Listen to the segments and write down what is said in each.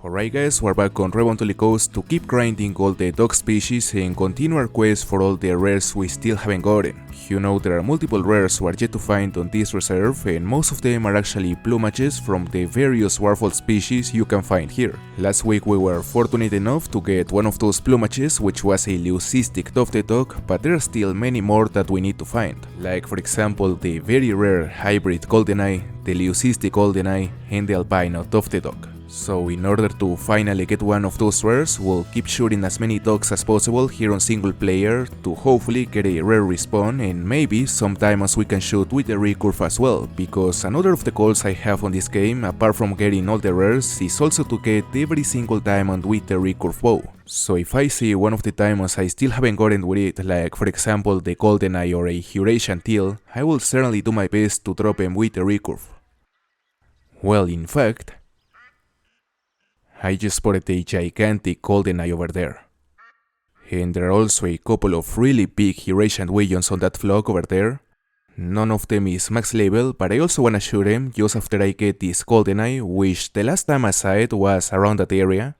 Alright guys, we're back on Revontuli Coast to keep grinding all the dog species and continue our quest for all the rares we still haven't gotten. You know, there are multiple rares we are yet to find on this reserve, and most of them are actually plumages from the various Warfold species you can find here. Last week we were fortunate enough to get one of those plumages, which was a Leucistic tufted dog, but there are still many more that we need to find. Like for example the very rare hybrid GoldenEye, the Leucistic GoldenEye, and the albino tufted dog. So in order to finally get one of those rares, we'll keep shooting as many dogs as possible here on single player to hopefully get a rare respawn, and maybe some diamonds we can shoot with the recurve as well, because another of the goals I have on this game, apart from getting all the rares, is also to get every single diamond with the recurve bow. So if I see one of the diamonds I still haven't gotten with it, like for example the GoldenEye or a Eurasian teal, I will certainly do my best to drop them with the recurve. Well, in fact, I just spotted a gigantic GoldenEye over there. And there are also a couple of really big Eurasian Wiggins on that flock over there. None of them is max level, but I also wanna shoot them just after I get this GoldenEye, which the last time I saw it was around that area.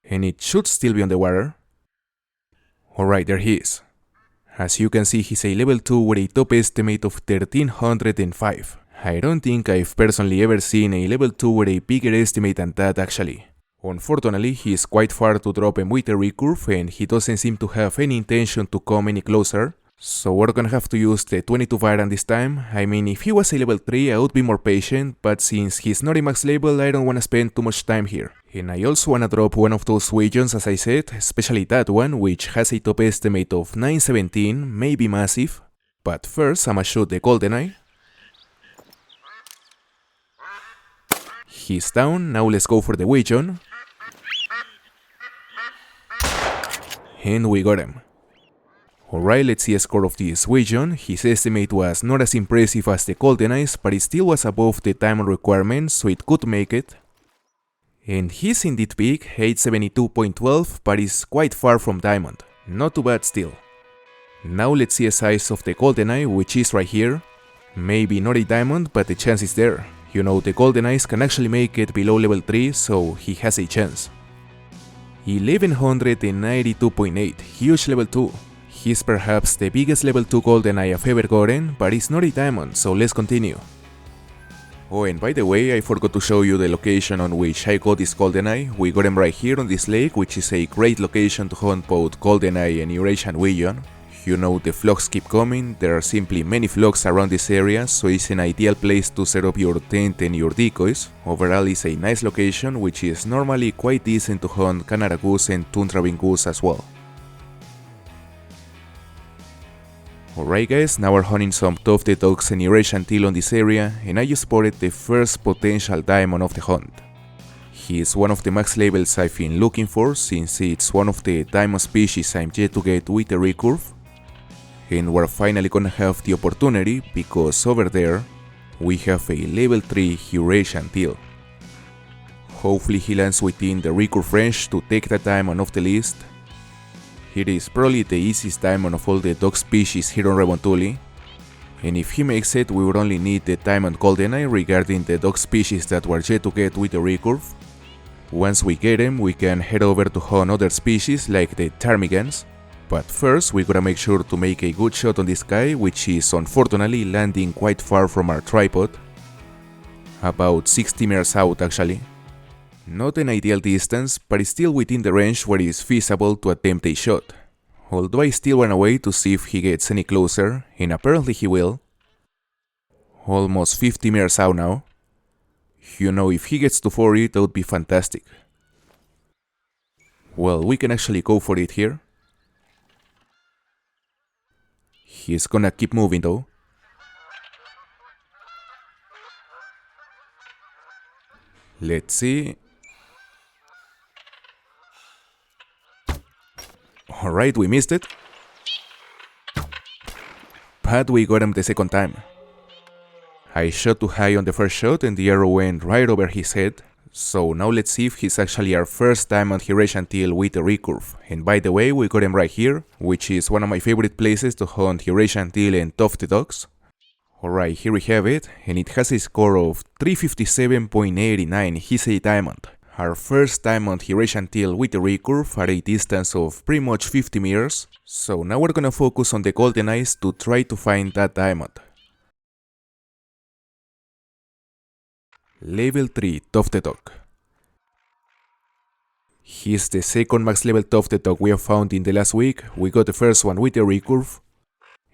And it should still be on the water. Alright, there he is. As you can see, he's a level 2 with a top estimate of 1305. I don't think I've personally ever seen a level 2 with a bigger estimate than that actually. Unfortunately, he is quite far to drop him with a recurve, and he doesn't seem to have any intention to come any closer, so we're gonna have to use the 22 variant this time. I mean, if he was a level 3 I would be more patient, but since he's not a max level I don't wanna spend too much time here. And I also wanna drop one of those Wiggins as I said, especially that one, which has a top estimate of 917, maybe massive. But first I'ma shoot the GoldenEye. He's down, now let's go for the Wiggin. And we got him. Alright, let's see a score of this Wiggin. His estimate was not as impressive as the GoldenEye's, but it still was above the diamond requirement, so it could make it. And he's indeed big, 872.12, but is quite far from diamond. Not too bad still. Now let's see a size of the GoldenEye, which is right here. Maybe not a diamond, but the chance is there. You know, the GoldenEyes can actually make it below level 3, so he has a chance. 1192.8, huge level 2. He's perhaps the biggest level 2 GoldenEye I've ever gotten, but it's not a diamond, so let's continue. Oh, and by the way, I forgot to show you the location on which I got this GoldenEye. We got him right here on this lake, which is a great location to hunt both GoldenEye and Eurasian Wiggin. You know, the flocks keep coming, there are simply many flocks around this area, so it's an ideal place to set up your tent and your decoys. Overall, it's a nice location, which is normally quite decent to hunt Canada goose and tundra wing goose as well. Alright guys, now we're hunting some tufted dogs and Eurasian teal on this area, and I just spotted the first potential diamond of the hunt. He is one of the max levels I've been looking for, since it's one of the diamond species I'm yet to get with a recurve. And we're finally gonna have the opportunity, because over there we have a level 3 Eurasian teal. Hopefully he lands within the recurve range to take that diamond off the list. It is probably the easiest diamond of all the dog species here on Revontuli, and if he makes it we would only need the diamond GoldenEye regarding the dog species that we're yet to get with the recurve. Once we get him, we can head over to hunt other species like the ptarmigans. But first, we gotta make sure to make a good shot on this guy, which is unfortunately landing quite far from our tripod. About 60 meters out actually. Not an ideal distance, but it's still within the range where it is feasible to attempt a shot. Although I still wanna wait to see if he gets any closer, and apparently he will. Almost 50 meters out now. You know, if he gets to 40, that would be fantastic. Well, we can actually go for it here. He's gonna keep moving though. Let's see. Alright, we missed it. But we got him the second time. I shot too high on the first shot and the arrow went right over his head. So now let's see if he's actually our first diamond Eurasian teal with a recurve. And by the way, we got him right here, which is one of my favorite places to hunt Eurasian teal and tufted dogs. Alright, here we have it, and it has a score of 357.89, he's a diamond. Our first diamond Eurasian teal with a recurve at a distance of pretty much 50 meters, so now we're gonna focus on the GoldenEyes to try to find that diamond. Level 3 Tufted Oak. He's the second max level Tufted Oak we have found in the last week. We got the first one with a recurve,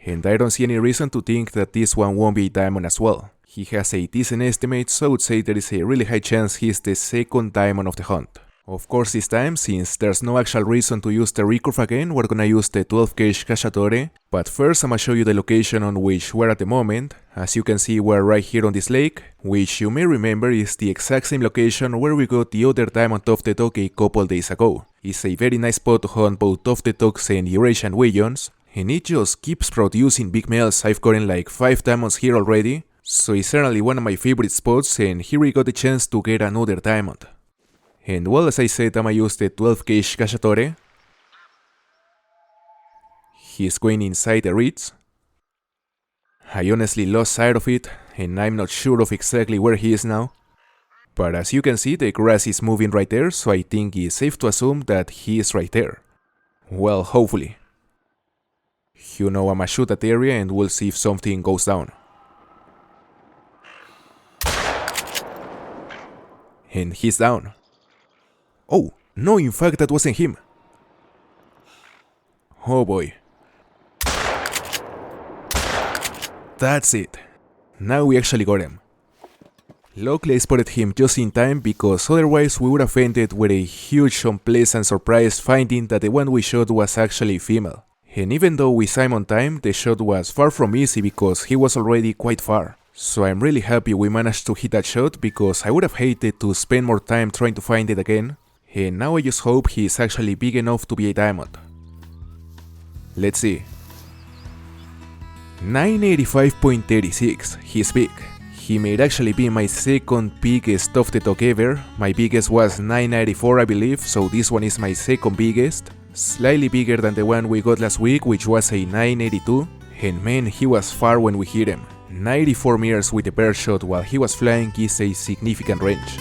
and I don't see any reason to think that this one won't be a diamond as well. He has a decent estimate, so I would say there is a really high chance he's the second diamond of the hunt. Of course, this time, since there's no actual reason to use the recurve again, we're gonna use the 12 gauge cacciatore. But first I'm gonna show you the location on which we're at the moment. As you can see, we're right here on this lake, which you may remember is the exact same location where we got the other diamond Tufted Oak a couple days ago. It's a very nice spot to hunt both Tufted Oaks and Eurasian Wigeons, and it just keeps producing big males. I've gotten like 5 diamonds here already, so it's certainly one of my favorite spots, and here we got the chance to get another diamond. And well, as I said, I'm gonna use the 12 gauge cacciatore. He's going inside the reeds. I honestly lost sight of it, and I'm not sure of exactly where he is now. But as you can see, the grass is moving right there, so I think it's safe to assume that he is right there. Well, hopefully. You know, I'm gonna shoot that area and we'll see if something goes down. And he's down. Oh, no, in fact that wasn't him. Oh boy. That's it. Now we actually got him. Luckily I spotted him just in time, because otherwise we would have ended with a huge unpleasant surprise finding that the one we shot was actually female. And even though we saw him on time, the shot was far from easy because he was already quite far. So I'm really happy we managed to hit that shot, because I would have hated to spend more time trying to find it again. And now I just hope he's actually big enough to be a diamond. Let's see. 985.36, he's big. He may actually be my second biggest Tufted Oak ever. My biggest was 994 I believe, so this one is my second biggest. Slightly bigger than the one we got last week, which was a 982. And man, he was far when we hit him. 94 meters with a bird shot while he was flying is a significant range.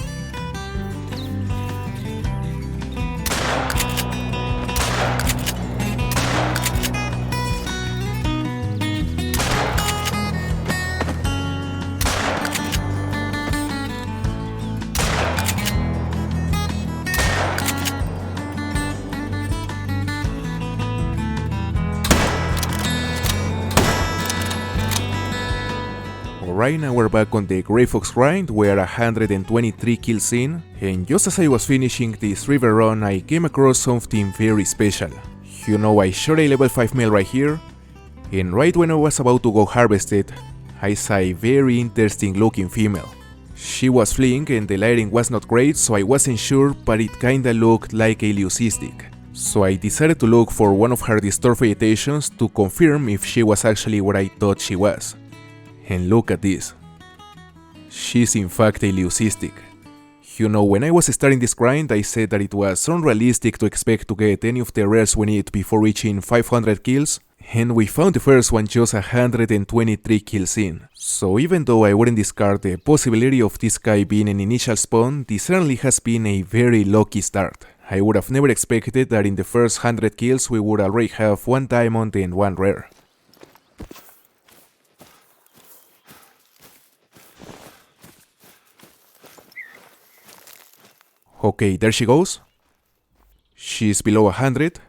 Right now we're back on the Grey Fox grind, we're 123 kills in, and just as I was finishing this river run I came across something very special. You know, I shot a level 5 male right here, and right when I was about to go harvest it, I saw a very interesting looking female. She was fleeing and the lighting was not great, so I wasn't sure, but it kinda looked like a Leucistic. So I decided to look for one of her disturbed vegetations to confirm if she was actually what I thought she was. And look at this. She's in fact a Leucistic. You know, when I was starting this grind I said that it was unrealistic to expect to get any of the rares we need before reaching 500 kills, and we found the first one just 123 kills in. So even though I wouldn't discard the possibility of this guy being an initial spawn, this certainly has been a very lucky start. I would have never expected that in the first 100 kills we would already have 1 diamond and 1 rare. Okay, there she goes. She's below 100.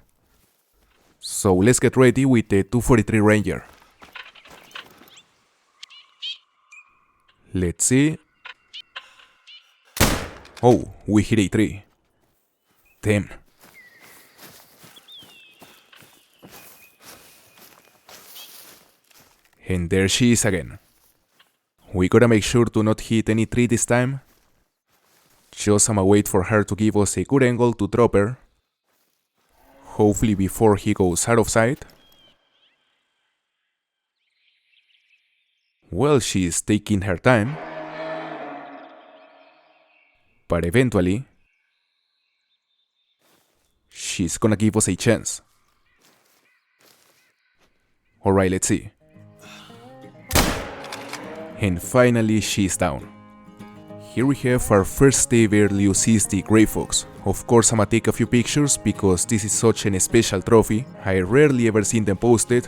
So let's get ready with the 243 Ranger. Let's see. Oh, we hit a 3. Damn. And there she is again. We gotta make sure to not hit any tree this time. Just I'ma wait for her to give us a good angle to drop her. Hopefully before he goes out of sight. Well, she's taking her time. But eventually, she's gonna give us a chance. Alright, let's see. And finally she's down. Here we have our first ever Leucistic gray fox. Of course I'ma take a few pictures because this is such an special trophy. I rarely ever seen them posted,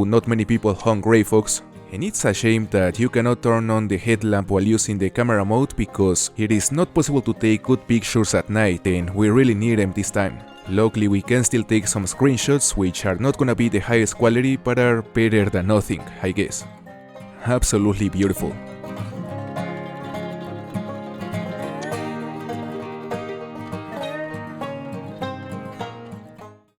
not many people hunt gray fox. And it's a shame that you cannot turn on the headlamp while using the camera mode because it is not possible to take good pictures at night and we really need them this time. Luckily we can still take some screenshots which are not gonna be the highest quality but are better than nothing, I guess. Absolutely beautiful.